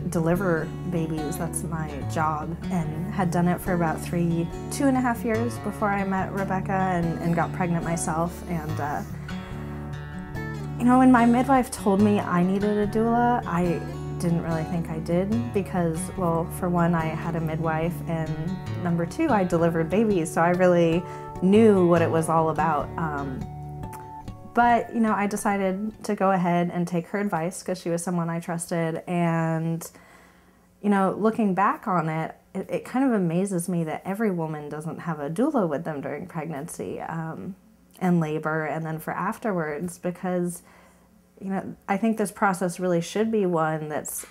deliver babies. That's my job, and had done it for about 2.5 years before I met Rebecca and got pregnant myself. And you know, when my midwife told me I needed a doula, I didn't really think I did because, well, for one, I had a midwife, and number two, I delivered babies, so I really knew what it was all about. But, you know, I decided to go ahead and take her advice because she was someone I trusted. And, you know, looking back on it, it kind of amazes me that every woman doesn't have a doula with them during pregnancy and labor and then for afterwards, because, you know, I think this process really should be one that's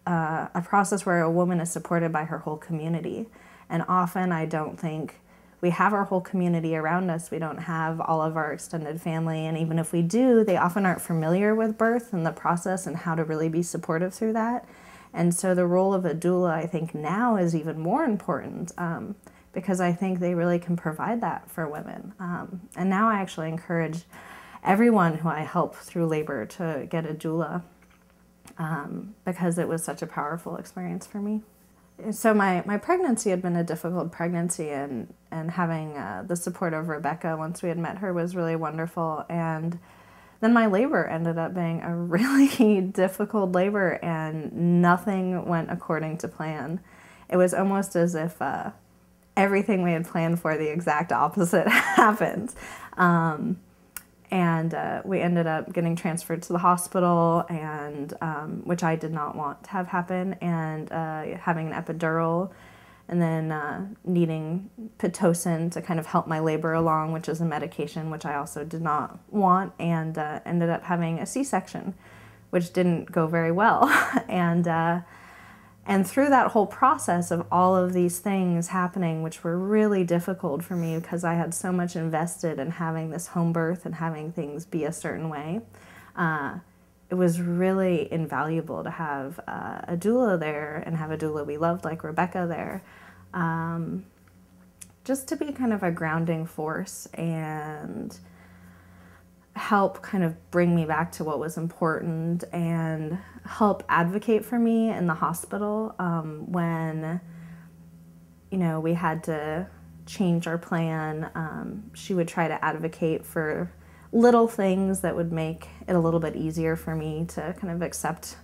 a process where a woman is supported by her whole community. And often I don't think we have our whole community around us. We don't have all of our extended family, and even if we do, they often aren't familiar with birth and the process and how to really be supportive through that. And so the role of a doula, I think now, is even more important because I think they really can provide that for women. And now I actually encourage everyone who I help through labor to get a doula because it was such a powerful experience for me. So my pregnancy had been a difficult pregnancy, and having the support of Rebecca once we had met her was really wonderful. And then my labor ended up being a really difficult labor, and nothing went according to plan. It was almost as if everything we had planned for, the exact opposite, happened. And we ended up getting transferred to the hospital, and which I did not want to have happen, and having an epidural, and then needing Pitocin to kind of help my labor along, which is a medication which I also did not want, and ended up having a C-section, which didn't go very well. And through that whole process of all of these things happening, which were really difficult for me because I had so much invested in having this home birth and having things be a certain way, it was really invaluable to have a doula there and have a doula we loved like Rebecca there, just to be kind of a grounding force and help kind of bring me back to what was important and help advocate for me in the hospital when, you know, we had to change our plan. She would try to advocate for little things that would make it a little bit easier for me to kind of accept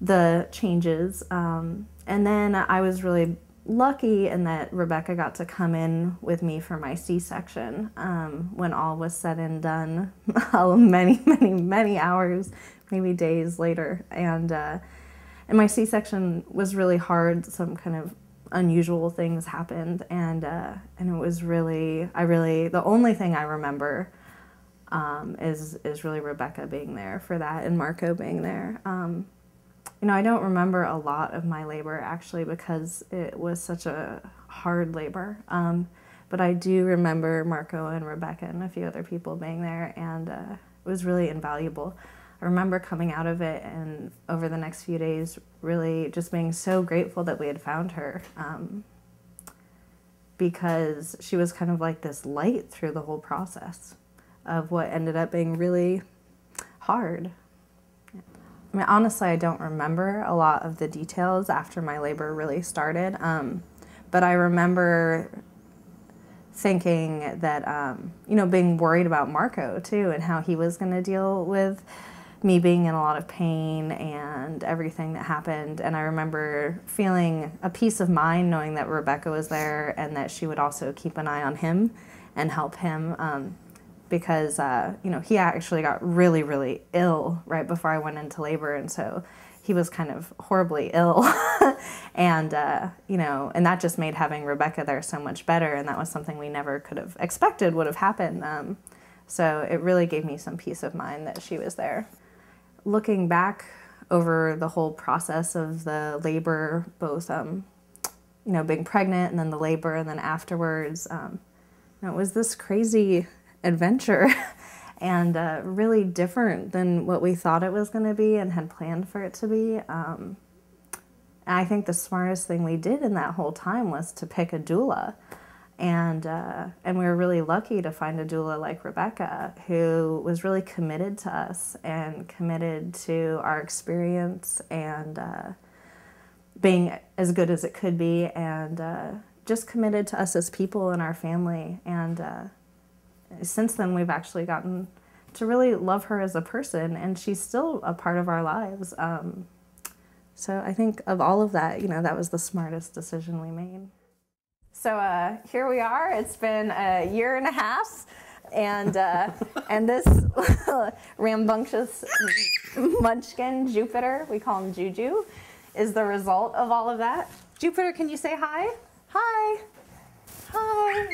the changes. And then I was really lucky in that Rebecca got to come in with me for my C-section when all was said and done, many hours, maybe days later. And my C-section was really hard. Some kind of unusual things happened, and it was really, the only thing I remember is really Rebecca being there for that, and Marko being there. You know, I don't remember a lot of my labor actually because it was such a hard labor, but I do remember Marko and Rebecca and a few other people being there, and it was really invaluable. I remember coming out of it and over the next few days really just being so grateful that we had found her because she was kind of like this light through the whole process of what ended up being really hard. I mean, honestly, I don't remember a lot of the details after my labor really started, but I remember thinking that, you know, being worried about Marko too and how he was going to deal with me being in a lot of pain and everything that happened. And I remember feeling a peace of mind knowing that Rebecca was there and that she would also keep an eye on him and help him. Because, you know, he actually got really, really ill right before I went into labor, and so he was kind of horribly ill. And, you know, and that just made having Rebecca there so much better, and that was something we never could have expected would have happened. So it really gave me some peace of mind that she was there. Looking back over the whole process of the labor, both, you know, being pregnant and then the labor and then afterwards, you know, it was this crazy adventure and really different than what we thought it was going to be and had planned for it to be. And I think the smartest thing we did in that whole time was to pick a doula. And we were really lucky to find a doula like Rebecca, who was really committed to us and committed to our experience and being as good as it could be, and just committed to us as people and our family. And since then, we've actually gotten to really love her as a person, and she's still a part of our lives. So I think of all of that, that was the smartest decision we made. So here we are. It's been a year and a half, and this rambunctious munchkin, Jupiter, we call him Juju, is the result of all of that. Jupiter, can you say hi? Hi. Hi.